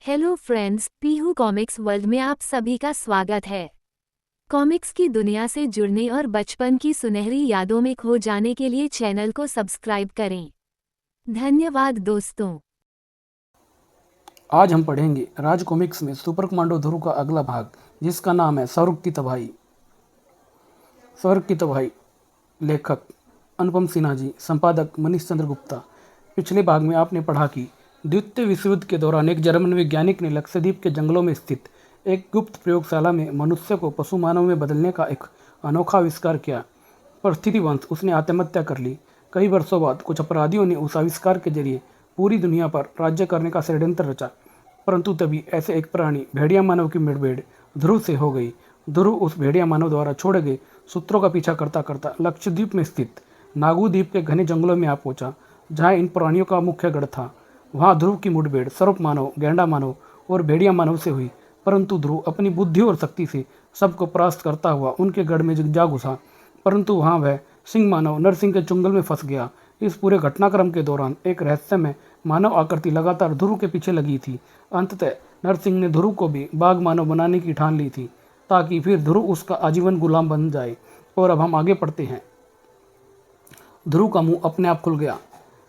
Hello friends, Pihu comics world में आप सभी का स्वागत है। कॉमिक्स की दुनिया से जुड़ने और बचपन की सुनहरी यादों में खो जाने के लिए चैनल को सब्सक्राइब करें। धन्यवाद दोस्तों। आज हम पढ़ेंगे राज कॉमिक्स में सुपर कमांडो ध्रुव का अगला भाग, जिसका नाम है स्वर्ग की तबाही। स्वर्ग की तबाही। लेखक अनुपम सिन्हा जी, संपादक मनीष चंद्र गुप्ता। पिछले भाग में आपने पढ़ा कि द्वितीय विश्व युद्ध के दौरान एक जर्मन वैज्ञानिक ने लक्षद्वीप के जंगलों में स्थित एक गुप्त प्रयोगशाला में मनुष्य को पशु मानव में बदलने का एक अनोखा आविष्कार किया। पर स्थितिवंश उसने आत्महत्या कर ली। कई वर्षों बाद कुछ अपराधियों ने उस आविष्कार के जरिए पूरी दुनिया पर राज्य करने का षड्यंत्र रचा। परंतु तभी ऐसे एक प्राणी भेड़िया मानव की मुठभेड़ ध्रुव से हो गई। ध्रुव उस भेड़िया मानव द्वारा छोड़े गए सूत्रों का पीछा करता करता लक्षद्वीप में स्थित नागू द्वीप के घने जंगलों में आ पहुंचा, जहां इन प्राणियों का मुख्य गढ़ था। वहां ध्रुव की मुठभेड़ सर्प मानव, गैंडा मानव और भेड़िया मानव से हुई। परंतु ध्रुव अपनी बुद्धि और शक्ति से सबको परास्त करता हुआ उनके गढ़ में जा घुसा। परंतु वहां वह सिंह मानव नरसिंह के चुंगल में फंस गया। इस पूरे घटनाक्रम के दौरान एक रहस्यमय मानव आकृति लगातार ध्रुव के पीछे लगी थी। अंततः नरसिंह ने ध्रुव को भी बाघ मानव बनाने की ठान ली थी, ताकि फिर ध्रुव उसका आजीवन गुलाम बन जाए। और अब हम आगे पढ़ते हैं। ध्रुव का मुंह अपने आप खुल गया,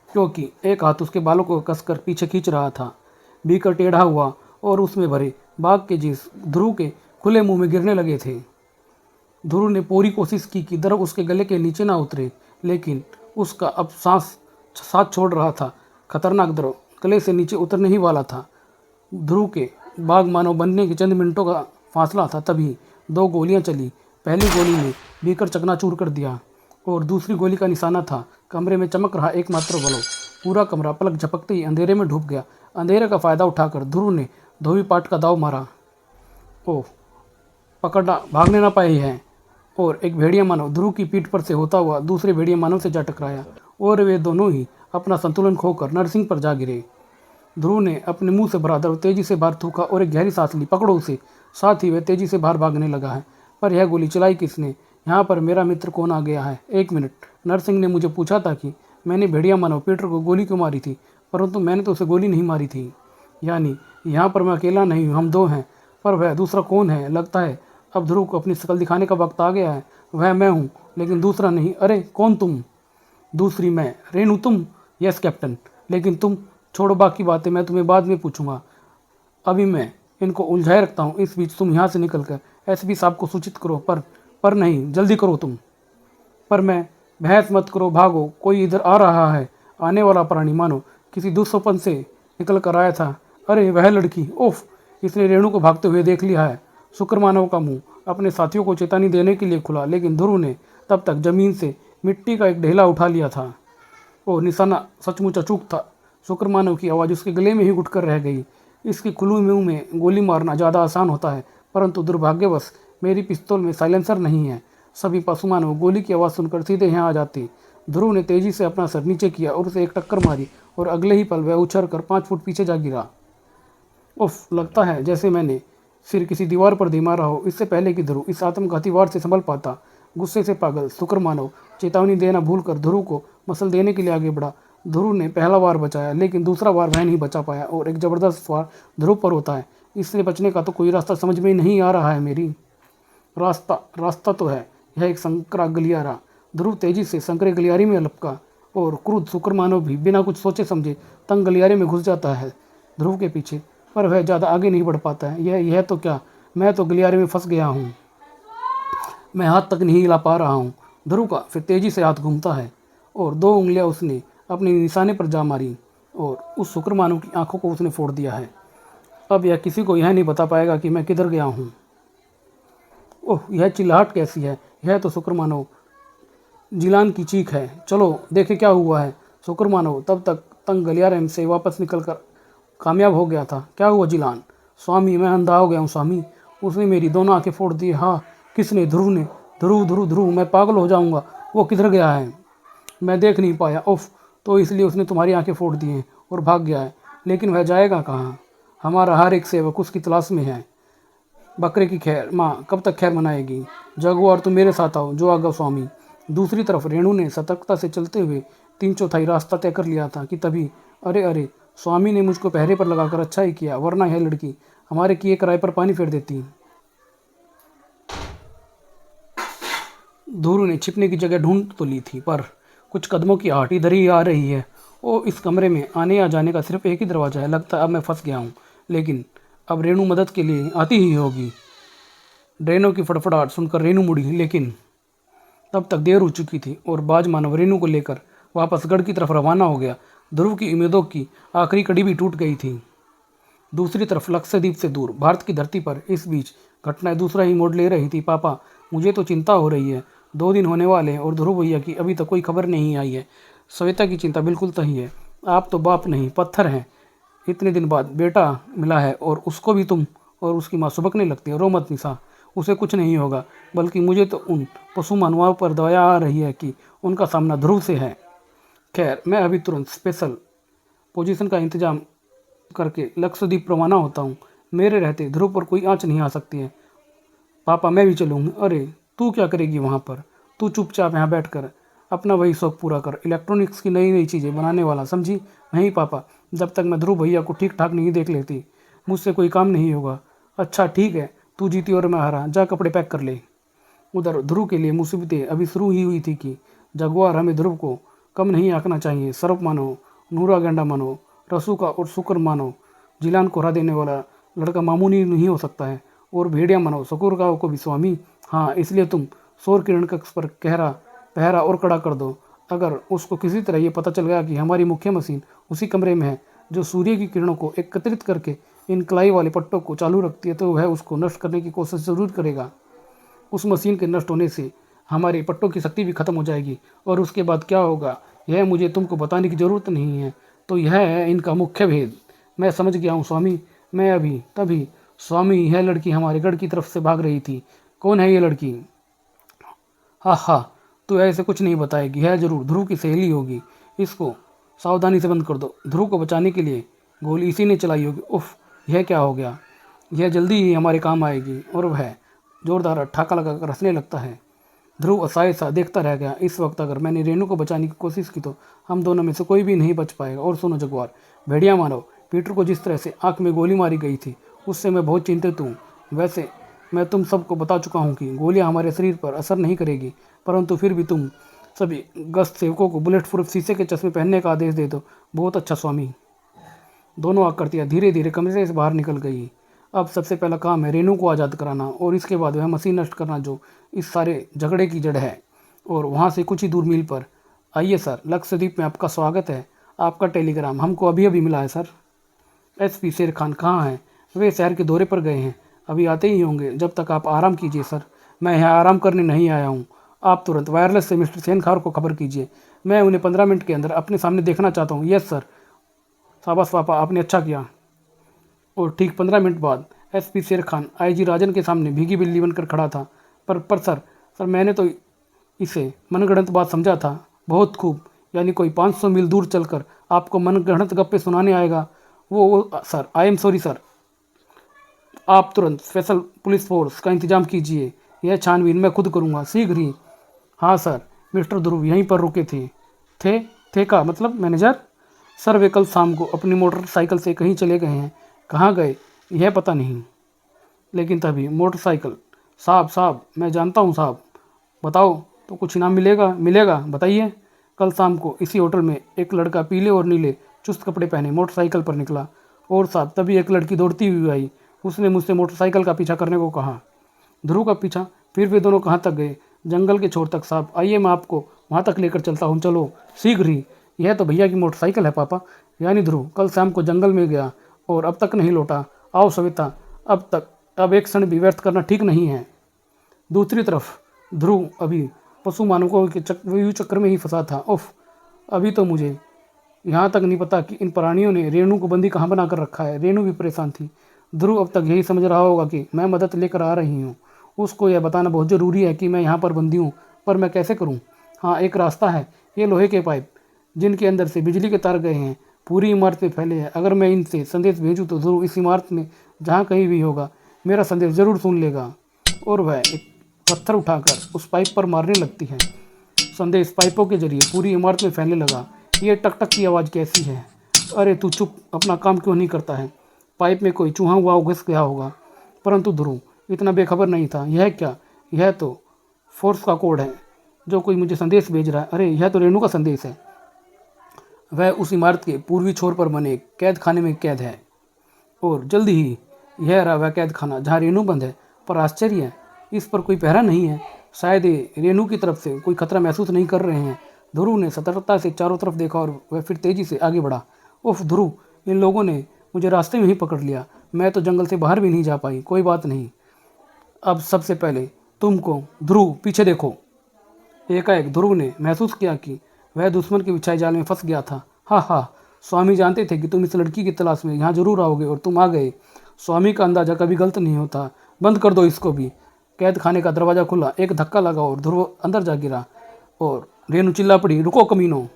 क्योंकि एक हाथ उसके बालों को कसकर पीछे खींच रहा था। बीकर टेढ़ा हुआ और उसमें भरे बाघ के जीस ध्रुव के खुले मुंह में गिरने लगे थे। ध्रुव ने पूरी कोशिश की कि द्रव उसके गले के नीचे ना उतरे, लेकिन उसका अब सांस साथ छोड़ रहा था। खतरनाक द्रव गले से नीचे उतरने ही वाला था। ध्रुव के बाघ मानव बनने के चंद मिनटों का फासला था, तभी दो गोलियां चली। पहली गोली ने बीकर चकनाचूर कर दिया और दूसरी गोली का निशाना था कमरे में चमक रहा एकमात्र बल्ब। पूरा कमरा पलक झपकते ही अंधेरे में डूब गया। अंधेरे का फायदा उठाकर ध्रुव ने धोबी पाट का दाव मारा। ओह, पकड़ना भागने ना पाए हैं। और एक भेड़िया मानव ध्रुव की पीठ पर से होता हुआ दूसरे भेड़िया मानव से जा टकराया और वे दोनों ही अपना संतुलन खोकर नरसिंह पर जा गिरे। ध्रुव ने अपने मुंह से भरा द्रव तेजी से बाहर थूका और एक गहरी सांस ली। पकड़ो उसे। साथ ही वह तेजी से बाहर भागने लगा है। पर यह गोली चलाई किसने? यहाँ पर मेरा मित्र कौन आ गया है? एक मिनट। नरसिंह ने मुझे पूछा था कि मैंने भेड़िया मानव पीटर को गोली क्यों मारी थी, परंतु मैंने तो उसे गोली नहीं मारी थी। यानी यहाँ पर मैं अकेला नहीं हूँ, हम दो हैं। पर वह दूसरा कौन है? लगता है अब ध्रुव को अपनी शकल दिखाने का वक्त आ गया है। वह मैं हूँ, लेकिन दूसरा नहीं। अरे कौन तुम? दूसरी मैं, रेनू तुम? यस कैप्टन, लेकिन तुम? छोड़ो बाकी बातें, मैं तुम्हें बाद में पूछूंगा। अभी मैं इनको उलझाए रखता हूँ। इस बीच तुम यहाँ से निकलकर एसपी साहब को सूचित करो। पर नहीं, जल्दी करो तुम। पर मैं, बहस मत करो, भागो, कोई इधर आ रहा है। आने वाला प्राणी मानो किसी दुष्स्वप्न से निकल कर आया था। अरे वह लड़की, ओफ, इसने रेणु को भागते हुए देख लिया है। शुक्र मानव का मुंह अपने साथियों को चेतावनी देने के लिए खुला, लेकिन ध्रुव ने तब तक जमीन से मिट्टी का एक ढेला उठा लिया था। वो निशाना सचमुच अचूक था। शुक्र मानव की आवाज़ उसके गले में ही घुटकर रह गई। इसकी खुले मुंह में गोली मारना ज़्यादा आसान होता है, परंतु दुर्भाग्यवश मेरी पिस्तौल में साइलेंसर नहीं है। सभी पशु मानव गोली की आवाज़ सुनकर सीधे यहाँ आ जाते। ध्रुव ने तेजी से अपना सर नीचे किया और उसे एक टक्कर मारी, और अगले ही पल वह उछल कर 5 फुट पीछे जा गिरा। उफ, लगता है जैसे मैंने सिर किसी दीवार पर दे मारा हो। इससे पहले कि ध्रुव इस आत्मघाती वार से संभल पाता, गुस्से से पागल शुक्र मानव चेतावनी देना भूलकर ध्रुव को मसल देने के लिए आगे बढ़ा। ध्रुव ने पहला वार बचाया, लेकिन दूसरा वार वह नहीं बचा पाया और एक जबरदस्त वार ध्रुव पर होता है। इससे बचने का तो कोई रास्ता समझ में नहीं आ रहा है मेरी। रास्ता तो है, यह एक संकरा गलियारा। ध्रुव तेजी से संकरे गलियारे में लपका और क्रुद्ध शुक्र मानव भी बिना कुछ सोचे समझे तंग गलियारे में घुस जाता है ध्रुव के पीछे। पर वह ज़्यादा आगे नहीं बढ़ पाता है। यह तो क्या, मैं तो गलियारे में फंस गया हूँ। मैं हाथ तक नहीं हिला पा रहा हूँ। ध्रुव का फिर तेजी से हाथ घूमता है और 2 उंगलियां उसने अपने निशाने पर जा मारी और उस शुक्र मानव की आंखों को उसने फोड़ दिया है। अब यह किसी को यह नहीं बता पाएगा कि मैं किधर गया हूँ। ओह, यह चिल्लाहट कैसी है? यह तो शुक्र मानव जिलान की चीख है। चलो देखे क्या हुआ है। शुक्र मानव तब तक तंग गलियारे से वापस निकलकर कामयाब हो गया था। क्या हुआ जिलान? स्वामी, मैं अंधा हो गया हूँ स्वामी। उसने मेरी दोनों आंखें फोड़ दी। हाँ, किसने? ध्रुव ने। ध्रुव ध्रुव ध्रुव, मैं पागल हो जाऊंगा। वो किधर गया है? मैं देख नहीं पाया। उफ, तो इसलिए उसने तुम्हारी आंखें फोड़ दी हैं और भाग गया है। लेकिन वह जाएगा कहाँ? हमारा हर एक सेवक उसकी तलाश में है। बकरे की खैर माँ कब तक खैर मनाएगी? जगो और तुम मेरे साथ आओ। जो आगा स्वामी। दूसरी तरफ रेणु ने सतर्कता से चलते हुए 3/4 रास्ता तय कर लिया था कि तभी अरे अरे, स्वामी ने मुझको पहरे पर लगाकर अच्छा ही किया, वरना यह लड़की हमारे किए किराए पर पानी फेर देती। धूरू ने छिपने की जगह ढूंढ तो ली थी, पर कुछ कदमों की आहट इधर ही आ रही है। ओ, इस कमरे में आने या जाने का सिर्फ एक ही दरवाज़ा है। लगता है अब मैं फंस गया हूँ, लेकिन अब रेणु मदद के लिए आती ही होगी। ड्रेनों की फड़फड़ाहट सुनकर रेणु मुड़ी, लेकिन तब तक देर हो चुकी थी और बाज मानव रेणु को लेकर वापस गढ़ की तरफ रवाना हो गया। ध्रुव की उम्मीदों की आखिरी कड़ी भी टूट गई थी। दूसरी तरफ लक्षद्वीप से दूर भारत की धरती पर इस बीच घटनाएं दूसरा ही मोड़ ले रही थी। पापा, मुझे तो चिंता हो रही है। 2 दिन होने वाले हैं और ध्रुव भैया की अभी तक कोई खबर नहीं आई है। श्वेता की चिंता बिल्कुल सही है। आप तो बाप नहीं पत्थर हैं। इतने दिन बाद बेटा मिला है और उसको भी तुम और उसकी माँ सुबकने लगती है। रो मत निशा, उसे कुछ नहीं होगा, बल्कि मुझे तो उन पशु मानवों पर दया आ रही है कि उनका सामना ध्रुव से है। खैर, मैं अभी तुरंत स्पेशल पोजीशन का इंतजाम करके लक्षद्वीप रवाना होता हूँ। मेरे रहते ध्रुव पर कोई आँच नहीं आ सकती है। पापा, मैं भी चलूँगी। अरे, तू क्या करेगी वहाँ पर? तू चुपचाप यहाँ बैठकर अपना वही शौक पूरा कर, इलेक्ट्रॉनिक्स की नई नई चीज़ें बनाने वाला, समझी? नहीं पापा, जब तक मैं ध्रुव भैया को ठीक ठाक नहीं देख लेती मुझसे कोई काम नहीं होगा। अच्छा ठीक है, तू जीती और मैं हारा, जा कपड़े पैक कर ले। उधर ध्रुव के लिए मुसीबतें अभी शुरू ही हुई थी कि जगुआर हमें ध्रुव को कम नहीं आंकना चाहिए। सर्प मानो, नूरा गेंडा मानो, रसू का और शुक्र मानो, जिलान को हरा देने वाला लड़का मामूली नहीं हो सकता है। और भेड़िया मानो, शकुर गाँव को भी स्वामी। हाँ, इसलिए तुम सौर किरण कक्ष पर पहरा और कड़ा कर दो। अगर उसको किसी तरह ये पता चल गया कि हमारी मुख्य मशीन उसी कमरे में है जो सूर्य की किरणों को एकत्रित करके इन कलाई वाले पट्टों को चालू रखती है, तो वह उसको नष्ट करने की कोशिश जरूर करेगा। उस मशीन के नष्ट होने से हमारे पट्टों की शक्ति भी खत्म हो जाएगी और उसके बाद क्या होगा यह मुझे तुमको बताने की ज़रूरत नहीं है। तो यह है इनका मुख्य भेद। मैं समझ गया हूँ स्वामी। मैं अभी तभी स्वामी, यह लड़की हमारे गढ़ की तरफ से भाग रही थी। कौन है ये लड़की? हाँ हाँ, तो ऐसे कुछ नहीं बताएगी। यह जरूर ध्रुव की सहेली होगी। इसको सावधानी से बंद कर दो। ध्रुव को बचाने के लिए गोली इसी ने चलाई होगी। उफ, यह क्या हो गया? यह जल्दी ही हमारे काम आएगी। और वह जोरदार ठाका लगाकर हंसने लगता है। ध्रुव असहाय सा देखता रह गया। इस वक्त अगर मैंने रेणु को बचाने की कोशिश की तो हम दोनों में से कोई भी नहीं बच पाएगा। और सुनो जगुआर, भेड़िया मानव, पीटर को जिस तरह से आंख में गोली मारी गई थी उससे मैं बहुत चिंतित हूँ। वैसे मैं तुम सबको बता चुका हूँ कि गोलियाँ हमारे शरीर पर असर नहीं करेगी, परंतु फिर भी तुम सभी गश्त सेवकों को बुलेट प्रूफ शीशे के चश्मे पहनने का आदेश दे दो। बहुत अच्छा स्वामी। दोनों आकृतियाँ धीरे धीरे कमरे से बाहर निकल गई। अब सबसे पहला काम है रेणु को आज़ाद कराना और इसके बाद वह मशीन नष्ट करना जो इस सारे झगड़े की जड़ है। और वहाँ से कुछ ही दूर मील पर, आइए सर, लक्षद्वीप में आपका स्वागत है। आपका टेलीग्राम हमको अभी अभी मिला है सर। एसपी शेर खान कहाँ हैं? वे शहर के दौरे पर गए हैं, अभी आते ही होंगे। जब तक आप आराम कीजिए सर। मैं यहाँ आराम करने नहीं आया हूँ। आप तुरंत वायरलेस से मिस्टर सेनखार को खबर कीजिए। मैं उन्हें 15 मिनट के अंदर अपने सामने देखना चाहता हूँ। Yes sir. शाबाश पापा, आपने अच्छा किया। और ठीक 15 मिनट बाद एसपी शेर खान आईजी राजन के सामने भीगी बिल्ली बनकर खड़ा था। पर सर मैंने तो इसे मनगढ़ंत बात समझा था। बहुत खूब, यानी कोई 500 मील दूर चलकर आपको मनगढ़ंत गप्पे सुनाने आएगा? वो sir, I am sorry sir. आप तुरंत स्पेशल पुलिस फोर्स का इंतजाम कीजिए। यह छानबीन मैं खुद करूँगा शीघ्र ही। हाँ सर। मिस्टर ध्रुव यहीं पर रुके थे का मतलब मैनेजर? सर, वे कल शाम को अपनी मोटरसाइकिल से कहीं चले गए हैं। कहाँ गए यह पता नहीं, लेकिन तभी मोटरसाइकिल। साहब, मैं जानता हूँ साहब। बताओ तो कुछ इनाम मिलेगा बताइए। कल शाम को इसी होटल में एक लड़का पीले और नीले चुस्त कपड़े पहने मोटरसाइकिल पर निकला। और साहब, तभी एक लड़की दौड़ती हुई आई। उसने मुझसे मोटरसाइकिल का पीछा करने को कहा। ध्रुव का पीछा? फिर वे दोनों कहाँ तक गए? जंगल के छोर तक साहब। आइए, मैं आपको वहाँ तक लेकर चलता हूँ। चलो शीघ्र ही। यह तो भैया की मोटरसाइकिल है पापा। यानी ध्रुव कल शाम को जंगल में गया और अब तक नहीं लौटा। आओ सविता, अब एक क्षण भी व्यर्थ करना ठीक नहीं है। दूसरी तरफ ध्रुव अभी पशु मानवों के चक्र में ही फंसा था। उफ, अभी तो मुझे यहाँ तक नहीं पता कि इन प्राणियों ने रेणु को बंदी कहाँ बना कर रखा है। रेणु भी परेशान थी। ध्रुव अब तक यही समझ रहा होगा कि मैं मदद लेकर आ रही हूँ। उसको यह बताना बहुत ज़रूरी है कि मैं यहाँ पर बंदी हूँ, पर मैं कैसे करूँ? हाँ, एक रास्ता है। ये लोहे के पाइप जिनके अंदर से बिजली के तार गए हैं पूरी इमारत में फैले हैं। अगर मैं इनसे संदेश भेजूँ तो ध्रुव इस इमारत में जहाँ कहीं भी होगा मेरा संदेश ज़रूर सुन लेगा। और वह एक पत्थर उठाकर उस पाइप पर मारने लगती है। संदेश पाइपों के जरिए पूरी इमारत में फैलने लगा। ये टक टक की आवाज़ कैसी है? अरे तू चुप, अपना काम क्यों नहीं करता है? पाइप में कोई चूहा हुआ घुस गया होगा। परंतु ध्रुव इतना बेखबर नहीं था। यह क्या? यह तो फोर्स का कोड है जो कोई मुझे संदेश भेज रहा है। अरे यह तो रेणु का संदेश है। वह उस इमारत के पूर्वी छोर पर बने कैद खाने में कैद है और जल्दी ही यह रहा वह कैद खाना जहाँ रेणु बंद है। पर आश्चर्य है, इस पर कोई पहरा नहीं है। शायद ये रेणु की तरफ से कोई खतरा महसूस नहीं कर रहे हैं। ध्रुव ने सतर्कता से चारों तरफ देखा और वह फिर तेजी से आगे बढ़ा। उफ ध्रुव, इन लोगों ने मुझे रास्ते में ही पकड़ लिया। मैं तो जंगल से बाहर भी नहीं जा पाई। कोई बात नहीं, अब सबसे पहले तुमको। ध्रुव पीछे देखो। एकाएक ध्रुव ने महसूस किया कि वह दुश्मन के बिछाए जाल में फंस गया था। हा हा, स्वामी जानते थे कि तुम इस लड़की की तलाश में यहाँ जरूर आओगे और तुम आ गए। स्वामी का अंदाजा कभी गलत नहीं होता। बंद कर दो इसको भी। कैद खाने का दरवाज़ा खुला, एक धक्का लगा और ध्रुव अंदर जा गिरा और रेणु चिल्ला पड़ी, रुको कमीनों,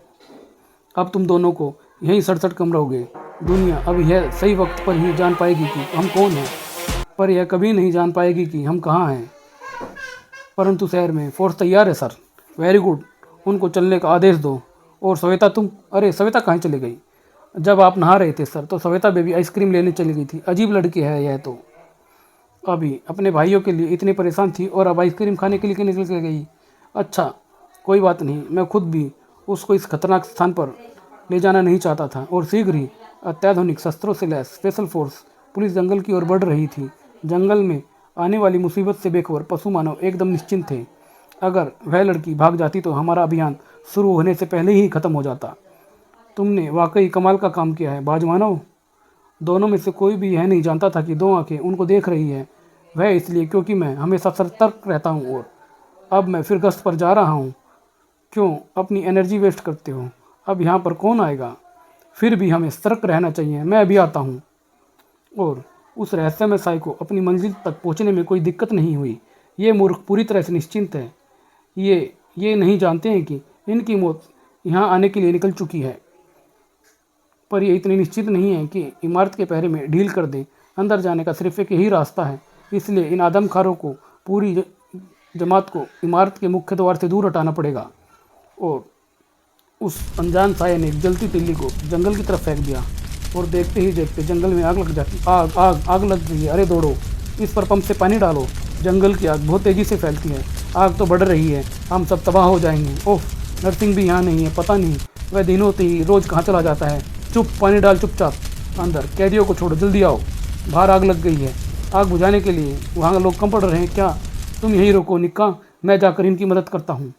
अब तुम दोनों को यहीं सड़सड़ कम रहोगे। दुनिया अब यह सही वक्त पर ही जान पाएगी कि हम कौन हैं, पर यह कभी नहीं जान पाएगी कि हम कहाँ हैं। परंतु शहर में फोर्स तैयार है सर। वेरी गुड, उनको चलने का आदेश दो। और श्वेता तुम? अरे श्वेता कहाँ चली गई? जब आप नहा रहे थे सर तो श्वेता बेबी आइसक्रीम लेने चली गई थी। अजीब लड़की है यह तो। अभी अपने भाइयों के लिए इतनी परेशान थी और अब आइसक्रीम खाने के लिए निकल के गई। अच्छा कोई बात नहीं, मैं खुद भी उसको इस खतरनाक स्थान पर ले जाना नहीं चाहता था। और शीघ्र ही अत्याधुनिक शस्त्रों से लैस स्पेशल फोर्स पुलिस जंगल की ओर बढ़ रही थी। जंगल में आने वाली मुसीबत से बेखबर पशु मानव एकदम निश्चिंत थे। अगर वह लड़की भाग जाती तो हमारा अभियान शुरू होने से पहले ही खत्म हो जाता। तुमने वाकई कमाल का काम किया है बाज मानव। दोनों में से कोई भी यह नहीं जानता था कि दो आंखें उनको देख रही है। वह इसलिए क्योंकि मैं हमेशा सतर्क रहता हूँ और अब मैं फिर गश्त पर जा रहा हूँ। क्यों अपनी एनर्जी वेस्ट करते हो? अब यहाँ पर कौन आएगा? फिर भी हमें सतर्क रहना चाहिए। मैं अभी आता हूँ। और उस रहस्यमय साई को अपनी मंजिल तक पहुँचने में कोई दिक्कत नहीं हुई। ये मूर्ख पूरी तरह से निश्चिंत है। ये नहीं जानते हैं कि इनकी मौत यहाँ आने के लिए निकल चुकी है। पर ये इतनी निश्चित नहीं है कि इमारत के पहरे में ढील कर दें। अंदर जाने का सिर्फ एक यही रास्ता है। इसलिए इन आदमखारों को पूरी जमात को इमारत के मुख्य द्वार से दूर हटाना पड़ेगा। और उस अनजान साये ने जलती तिल्ली को जंगल की तरफ फेंक दिया और देखते ही देखते जंगल में आग लग जाती। आग आग आग लग गई है। अरे दौड़ो, इस पर पंप से पानी डालो। जंगल की आग बहुत तेज़ी से फैलती है। आग तो बढ़ रही है, हम सब तबाह हो जाएंगे। ओह, नर्सिंग भी यहाँ नहीं है। पता नहीं वह दिनों से ही रोज़ कहाँ चला जाता है। चुप, पानी डाल चुपचाप। अंदर कैदियों को छोड़ो, जल्दी आओ। बाहर आग लग गई है। आग बुझाने के लिए वहाँ लोग कम पड़ रहे हैं क्या? तुम यहीं रुको निक्का, मैं जाकर इनकी मदद करता हूँ।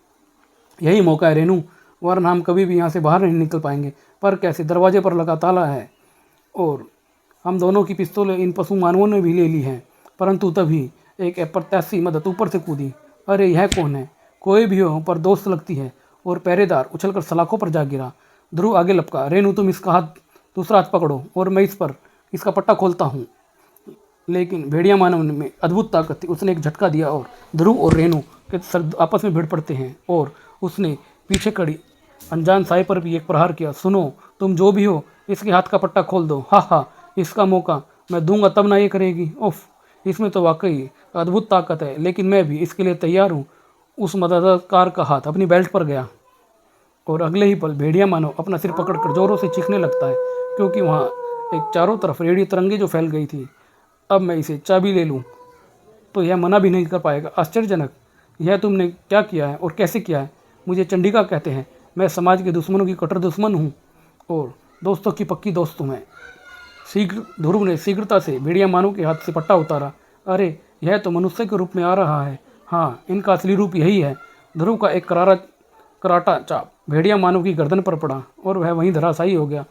यही मौका है रेनू, वरना हम कभी भी यहाँ से बाहर नहीं निकल पाएंगे। पर कैसे? दरवाजे पर लगा ताला है और हम दोनों की पिस्तौलें इन पशु मानवों ने भी ले ली हैं। परंतु तभी एक अप्रत्याशी मदद ऊपर से कूदी। अरे यह कौन है? कोई भी हो पर दोस्त लगती है। और पहरेदार उछलकर सलाखों पर जा गिरा। ध्रुव आगे लपका। रेनू तुम इसका हाथ, दूसरा हाथ पकड़ो और मैं इस पर इसका पट्टा खोलता हूँ। लेकिन भेड़िया मानव में अद्भुत ताकत थी। उसने एक झटका दिया और ध्रुव और रेनू के सर आपस में भिड़ पड़ते हैं। और उसने पीछे खड़ी अनजान साई पर भी एक प्रहार किया। सुनो, तुम जो भी हो, इसके हाथ का पट्टा खोल दो। हा हा, इसका मौका मैं दूंगा तब ना ये करेगी। उफ, इसमें तो वाकई अद्भुत ताकत है, लेकिन मैं भी इसके लिए तैयार हूँ। उस मददगार का हाथ अपनी बेल्ट पर गया और अगले ही पल भेड़िया मानव अपना सिर पकड़कर जोरों से चीखने लगता है, क्योंकि वहाँ एक चारों तरफ रेडियो तरंगे जो फैल गई थी। अब मैं इसे चाबी ले लूँ तो यह मना भी नहीं कर पाएगा। आश्चर्यजनक, यह तुमने क्या किया है और कैसे किया है? मुझे चंडिका कहते हैं। मैं समाज के दुश्मनों की कट्टर दुश्मन हूँ और दोस्तों की पक्की दोस्त हूँ मैं। ध्रुव ने शीघ्रता से भेड़िया मानव के हाथ से पट्टा उतारा। अरे यह तो मनुष्य के रूप में आ रहा है। हाँ, इनका असली रूप यही है। ध्रुव का एक कराटा चाप भेड़िया मानव की गर्दन पर पड़ा और वह वहीं धराशायी हो गया।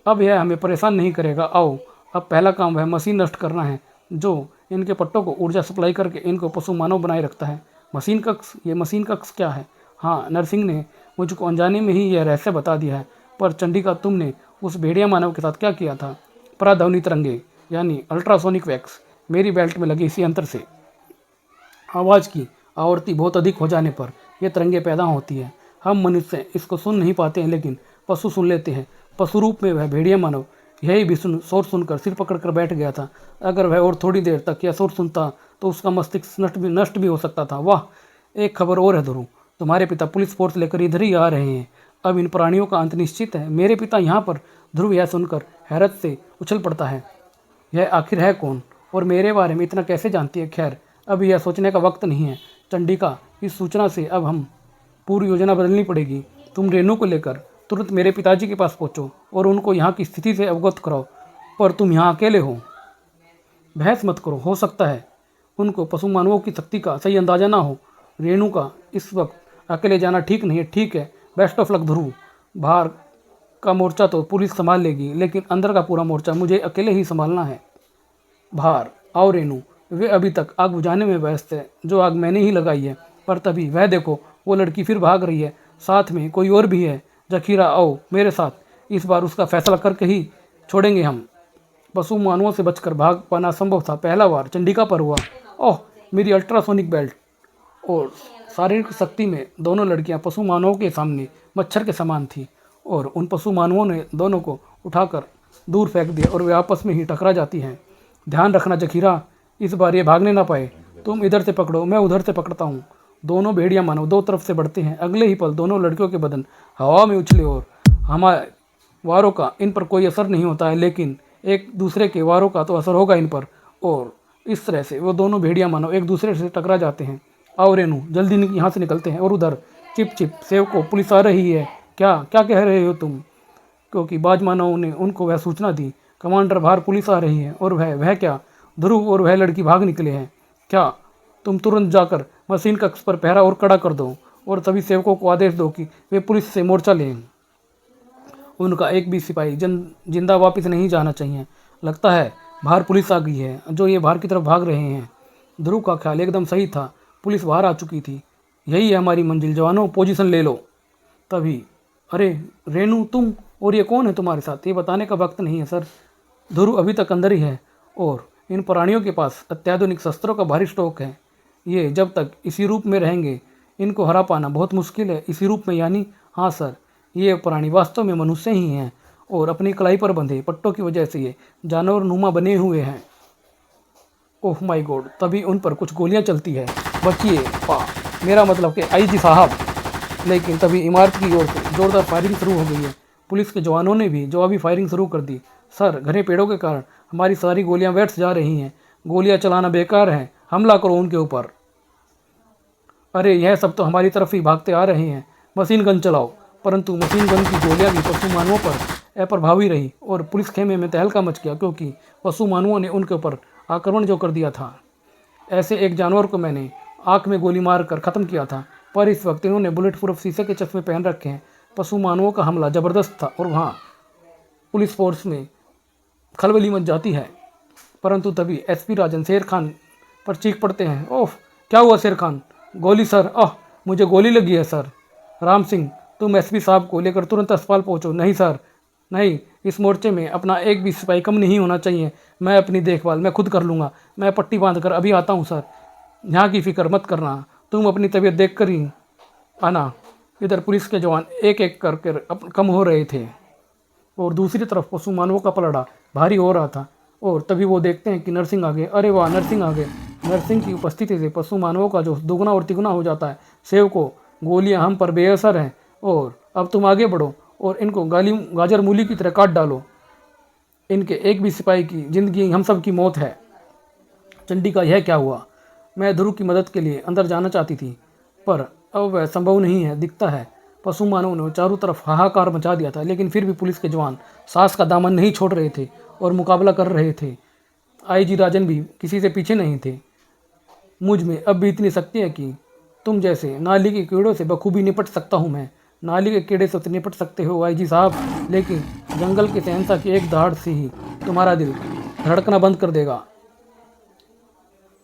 अब यह हमें परेशान नहीं करेगा। आओ, अब पहला काम वह मशीन नष्ट करना है जो इनके पट्टों को ऊर्जा सप्लाई करके इनको पशु मानव बनाए रखता है। मशीन कक्ष? ये मशीन कक्ष क्या है? हाँ, नरसिंह ने मुझको अनजाने में ही यह रहस्य बता दिया है। पर चंडिका, तुमने उस भेड़िया मानव के साथ क्या किया था? पराध्वनि तरंगे यानी अल्ट्रासोनिक वैक्स मेरी बेल्ट में लगे इसी यंत्र से। आवाज़ की आवृत्ति बहुत अधिक हो जाने पर यह तरंगे पैदा होती है। हम मनुष्य इसको सुन नहीं पाते हैं, लेकिन पशु सुन लेते हैं। पशु रूप में वह भेड़िया मानव यही भी शोर सुनकर सिर पकड़कर बैठ गया था। अगर वह और थोड़ी देर तक यह शोर सुनता तो उसका मस्तिष्क नष्ट भी हो सकता था। वाह, एक खबर और है ध्रुव, तुम्हारे पिता पुलिस फोर्स लेकर इधर ही आ रहे हैं। अब इन प्राणियों का अंत निश्चित है। मेरे पिता यहाँ पर। ध्रुव यह सुनकर हैरत से उछल पड़ता है। यह आखिर है कौन और मेरे बारे में इतना कैसे जानती है? खैर, अब यह सोचने का वक्त नहीं है। चंडिका, इस सूचना से अब हम पूरी योजना बदलनी पड़ेगी। तुम रेनू को लेकर तुरंत मेरे पिताजी के पास पहुंचो और उनको यहाँ की स्थिति से अवगत कराओ। पर तुम यहाँ अकेले हो। बहस मत करो। हो सकता है उनको पशु मानवों की शक्ति का सही अंदाजा ना हो। रेणु का इस वक्त अकेले जाना ठीक नहीं है। ठीक है, बेस्ट ऑफ लक ध्रुव। बाहर का मोर्चा तो पुलिस संभाल लेगी, लेकिन अंदर का पूरा मोर्चा मुझे अकेले ही संभालना है। बाहर आओ रेनू। वे अभी तक आग बुझाने में व्यस्त है, जो आग मैंने ही लगाई है। पर तभी वह देखो, वो लड़की फिर भाग रही है। साथ में कोई और भी है। जखीरा, आओ मेरे साथ। इस बार उसका फैसला करके ही छोड़ेंगे हम। पशु मानवों से बचकर भाग पाना संभव था, पहला बार चंडिका पर हुआ। ओह, मेरी अल्ट्रासोनिक बेल्ट। और शारीरिक शक्ति में दोनों लड़कियां पशु मानवों के सामने मच्छर के समान थी और उन पशु मानवों ने दोनों को उठाकर दूर फेंक दिया और वे आपस में ही टकरा जाती हैं। ध्यान रखना जखीरा, इस बार ये भागने ना पाए। तुम इधर से पकड़ो, मैं उधर से पकड़ता हूँ। दोनों भेड़िया मानव दो तरफ से बढ़ते हैं। अगले ही पल दोनों लड़कियों के बदन हवा में उछले और हमारे वारों का इन पर कोई असर नहीं होता है, लेकिन एक दूसरे के वारों का तो असर होगा इन पर। और इस तरह से वो दोनों भेड़िया मानव एक दूसरे से टकरा जाते हैं। आओ रेनू, जल्दी यहाँ से निकलते हैं। और उधर चिप चिप सेवको, पुलिस आ रही है। क्या क्या कह रहे हो तुम? क्योंकि बाज मानवों ने उनको वह सूचना दी। कमांडर, बाहर पुलिस आ रही है। और वह क्या? ध्रुव और वह लड़की भाग निकले हैं। क्या? तुम तुरंत जाकर मशीन कक्ष पर पहरा और कड़ा कर दो और सभी सेवकों को आदेश दो कि वे पुलिस से मोर्चा लें। उनका एक भी सिपाही जिंदा वापस नहीं जाना चाहिए। लगता है बाहर पुलिस आ गई है, जो ये बाहर की तरफ भाग रहे हैं। ध्रुव का ख्याल एकदम सही था। पुलिस बाहर आ चुकी थी। यही है हमारी मंजिल। जवानों, पोजीशन ले लो। तभी, अरे रेनू, तुम और ये कौन है तुम्हारे साथ? ये बताने का वक्त नहीं है सर। ध्रुव अभी तक अंदर ही है और इन प्राणियों के पास अत्याधुनिक शस्त्रों का भारी स्टॉक है। ये जब तक इसी रूप में रहेंगे, इनको हरा पाना बहुत मुश्किल है। इसी रूप में यानी? हाँ सर, ये प्राणी वास्तव में मनुष्य ही हैं और अपनी कलाई पर बंधे पट्टों की वजह से ये जानवर नुमा बने हुए हैं। Oh my God! तभी उन पर कुछ गोलियां चलती है। बचिए, मेरा मतलब कि आईजी साहब। लेकिन तभी इमारत की ओर से जोरदार फायरिंग शुरू हो गई है। पुलिस के जवानों ने भी जवाबी फायरिंग शुरू कर दी। सर, घने पेड़ों के कारण हमारी सारी गोलियां व्यर्थ जा रही हैं। गोलियां चलाना बेकार है। हमला करो उनके ऊपर। अरे, यह सब तो हमारी तरफ ही भागते आ रहे हैं। मशीन गन चलाओ। परंतु मशीन गन की गोलियां भी पशु मानवों पर अप्रभावी रही और पुलिस खेमे में तहलका मच गया, क्योंकि पशु मानवों ने उनके ऊपर आक्रमण जो कर दिया था। ऐसे एक जानवर को मैंने आंख में गोली मार कर ख़त्म किया था, पर इस वक्त इन्होंने बुलेट प्रूफ शीशे के चश्मे पहन रखे हैं। पशु मानवों का हमला ज़बरदस्त था और वहाँ पुलिस फोर्स में खलबली मच जाती है। परंतु तभी एसपी राजन शेर खान पर चीख पड़ते हैं। ओह, क्या हुआ शेर खान? गोली सर। मुझे गोली लगी है सर। राम सिंह, तुम एसपी साहब को लेकर तुरंत अस्पताल पहुंचो। नहीं सर, नहीं, इस मोर्चे में अपना एक भी सिपाही कम नहीं होना चाहिए। मैं अपनी देखभाल मैं खुद कर लूँगा। मैं पट्टी बांध कर अभी आता हूँ सर। यहाँ की फिक्र मत करना, तुम अपनी तबीयत देख कर ही आना। इधर पुलिस के जवान एक एक करके कम हो रहे थे और दूसरी तरफ पशु मानवों का पलड़ा भारी हो रहा था। और तभी वो देखते हैं कि नरसिंह आ गए। अरे वाह, नरसिंह आ गए। नरसिंह की उपस्थिति से पशु मानवों का जो दोगुना और तिगुना हो जाता है। सेवकों, गोलियां हम पर बेअसर हैं और अब तुम आगे बढ़ो और इनको गाजर मूली की तरह काट डालो। इनके एक भी सिपाही की जिंदगी हम सब की मौत है। चंडिका, यह क्या हुआ? मैं ध्रुव की मदद के लिए अंदर जाना चाहती थी, पर अब वह संभव नहीं है। दिखता है पशु मानवों ने चारों तरफ हाहाकार मचा दिया था, लेकिन फिर भी पुलिस के जवान साहस का दामन नहीं छोड़ रहे थे और मुकाबला कर रहे थे। आईजी राजन भी किसी से पीछे नहीं थे। मुझ में अब भी इतनी शक्ति है कि तुम जैसे नाली के कीड़ों से बखूबी निपट सकता हूँ मैं। नाली के कीड़े से तो निपट सकते हो आईजी साहब, लेकिन जंगल के शहंशाह की एक दहाड़ से ही तुम्हारा दिल धड़कना बंद कर देगा।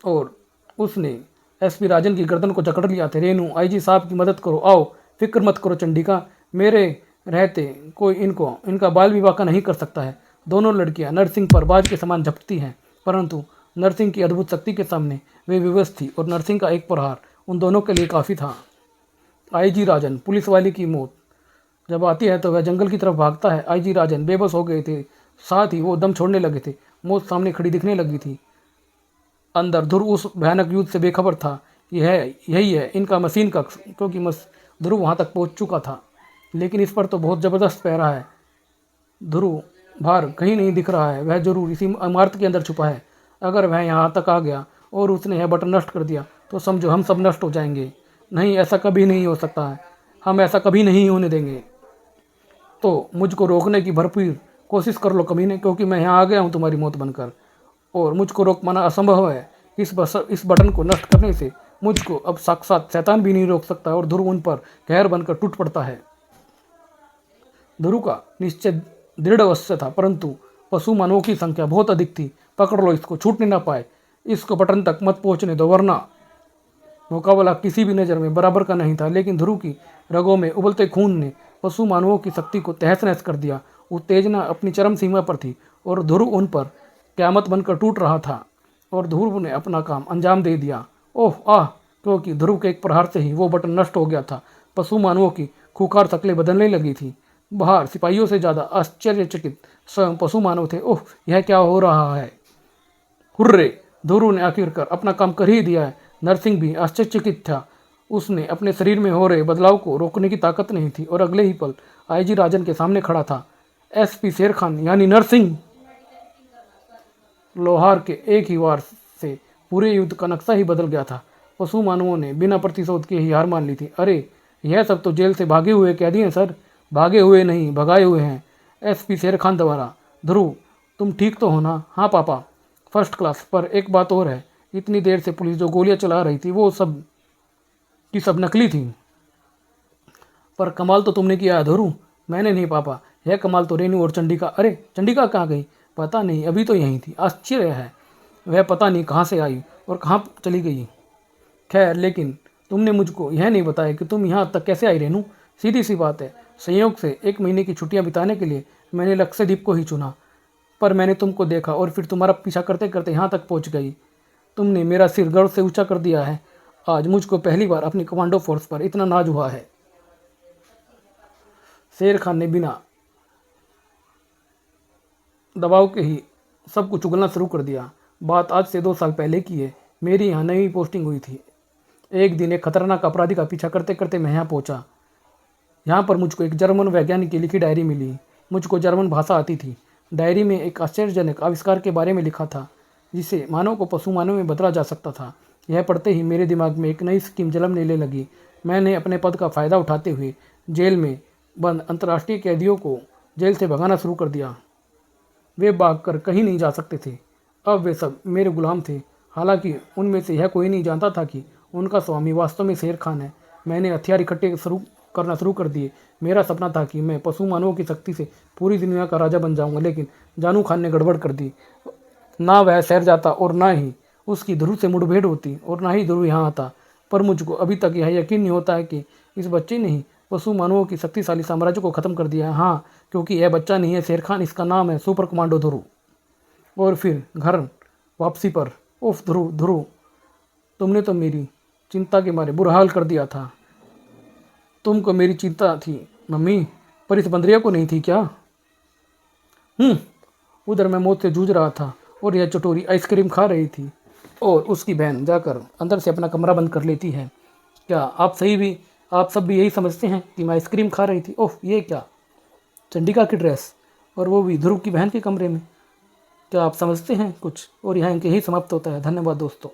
और उसने एसपी राजन की गर्दन को जकड़ लिया था। रेनू, आईजी साहब की मदद करो। आओ, फिक्र मत करो चंडिका, मेरे रहते कोई इनका बाल विवाह का नहीं कर सकता है। दोनों लड़कियां नरसिंह पर बाज के समान झपटती हैं, परंतु नरसिंह की अद्भुत शक्ति के सामने वे विवश थी और नरसिंह का एक प्रहार उन दोनों के लिए काफ़ी था। आईजी राजन, पुलिस वाले की मौत जब आती है तो वह जंगल की तरफ भागता है। आईजी राजन बेबस हो गए थे, साथ ही वो दम छोड़ने लगे थे। मौत सामने खड़ी दिखने लगी थी। अंदर ध्रुव उस भयानक युद्ध से बेखबर था। यही है इनका मशीन कक्ष, क्योंकि ध्रुव वहाँ तक पहुँच चुका था। लेकिन इस पर तो बहुत ज़बरदस्त पहरा है। ध्रुव, बाहर कहीं नहीं दिख रहा है, वह जरूर इसी इमारत के अंदर छुपा है। अगर वह यहाँ तक आ गया और उसने यह बटन नष्ट कर दिया तो समझो हम सब नष्ट हो जाएंगे। नहीं, ऐसा कभी नहीं हो सकता है, हम ऐसा कभी नहीं होने देंगे। तो मुझको रोकने की भरपूर कोशिश कर लो कमीने, क्योंकि मैं यहाँ आ गया हूँ तुम्हारी मौत बनकर, और मुझको रोक पाना असंभव है। इस बटन को नष्ट करने से मुझको अब साक्षात शैतान भी नहीं रोक सकता, और ध्रुव उन पर कहर बनकर टूट पड़ता है। ध्रुव का निश्चय दृढ़ अवश्य था, परंतु पशु मानवों की संख्या बहुत अधिक थी। पकड़ लो इसको, छूटने ना पाए, इसको बटन तक मत पहुंचने दो, वरना मुकाबला किसी भी नज़र में बराबर का नहीं था। लेकिन ध्रुव की रगों में उबलते खून ने पशु मानवों की शक्ति को तहस नहस कर दिया। उत्तेजना अपनी चरम सीमा पर थी और ध्रुव उन पर क़यामत बनकर टूट रहा था, और ध्रुव ने अपना काम अंजाम दे दिया। ओह आह, क्योंकि ध्रुव के एक प्रहार से ही वो बटन नष्ट हो गया था। पशु मानवों की खूंखार शक्लें बदलने लगी थी। बाहर सिपाहियों से ज़्यादा आश्चर्यचकित स्वयं पशु मानव थे। ओह, यह क्या हो रहा है? हुर्रे, ध्रुव ने आखिरकार अपना काम कर ही दिया है। नरसिंह भी आश्चर्यचकित था। उसने अपने शरीर में हो रहे बदलाव को रोकने की ताकत नहीं थी, और अगले ही पल आईजी राजन के सामने खड़ा था। एसपी शेर खान यानी नरसिंह। लोहार के एक ही वार से पूरे युद्ध का नक्शा ही बदल गया था। पशु मानवों ने बिना प्रतिशोध के ही हार मान ली थी। अरे, यह सब तो जेल से भागे हुए कैदी हैं सर। भागे हुए नहीं, भगाए हुए हैं एसपी शेर खान द्वारा। ध्रुव, तुम ठीक तो हो ना? हाँ पापा, फर्स्ट क्लास। पर एक बात और है, इतनी देर से पुलिस जो गोलियां चला रही थी वो सब की सब नकली थी। पर कमाल तो तुमने किया है ध्रुव। मैंने नहीं पापा, यह कमाल तो रेनू और चंडिका। अरे, चंडिका कहाँ गई? पता नहीं, अभी तो यहीं थी। आश्चर्य है, वह पता नहीं कहाँ से आई और कहाँ चली गई। खैर, लेकिन तुमने मुझको यह नहीं बताया कि तुम यहाँ तक कैसे आई रेनू। सीधी सी बात है, संयोग से 1 महीने की छुट्टियाँ बिताने के लिए मैंने लक्षद्वीप को ही चुना, पर मैंने तुमको देखा और फिर तुम्हारा पीछा करते करते यहाँ तक पहुँच गई। तुमने मेरा सिर गर्व से ऊंचा कर दिया है। आज मुझको पहली बार अपनी कमांडो फोर्स पर इतना नाज हुआ है। शेर खान ने बिना दबाव के ही सब कुछ उगलना शुरू कर दिया। बात आज से 2 साल पहले की है। मेरी यहाँ नई पोस्टिंग हुई थी। एक दिन एक खतरनाक अपराधी का पीछा करते करते मैं यहाँ पहुँचा। यहाँ पर मुझको एक जर्मन वैज्ञानिक की लिखी डायरी मिली। मुझको जर्मन भाषा आती थी। डायरी में एक आश्चर्यजनक आविष्कार के बारे में लिखा था, जिसे मानव को पशु मानव में बदला जा सकता था। यह पढ़ते ही मेरे दिमाग में एक नई स्कीम जन्म लेने लगी। मैंने अपने पद का फ़ायदा उठाते हुए जेल में बंद अंतर्राष्ट्रीय कैदियों को जेल से भगाना शुरू कर दिया। वे भागकर कहीं नहीं जा सकते थे। अब वे सब मेरे गुलाम थे। हालांकि उनमें से यह कोई नहीं जानता था कि उनका स्वामी वास्तव में शेर खान है। मैंने हथियार इकट्ठे करना शुरू कर दिए। मेरा सपना था कि मैं पशु मानवों की शक्ति से पूरी दुनिया का राजा बन जाऊंगा, लेकिन जानू खान ने गड़बड़ कर दी। ना वह शहर जाता और ना ही उसकी ध्रुव से मुठभेड़ होती, और ना ही ध्रुव यहाँ आता। पर मुझको अभी तक यह यकीन नहीं होता है कि इस बच्चे ने ही पशु मानवों की शक्तिशाली साम्राज्य को ख़त्म कर दिया है। हाँ, क्योंकि यह बच्चा नहीं है शेर खान, इसका नाम है सुपर कमांडो ध्रुव। और फिर घर वापसी पर, उफ ध्रुव ध्रुव, तुमने तो मेरी चिंता के मारे बुरा हाल कर दिया था। तुमको मेरी चिंता थी मम्मी, पर इस बंदरिया को नहीं थी क्या? उधर मैं मौत से जूझ रहा था और यह चटोरी आइसक्रीम खा रही थी, और उसकी बहन जाकर अंदर से अपना कमरा बंद कर लेती है। क्या आप सब भी यही समझते हैं कि मैं आइसक्रीम खा रही थी? ओह, ये क्या, चंडिका की ड्रेस, और वो भी ध्रुव की बहन के कमरे में। क्या आप समझते हैं कुछ? और यहाँ इनके ही समाप्त होता है। धन्यवाद दोस्तों।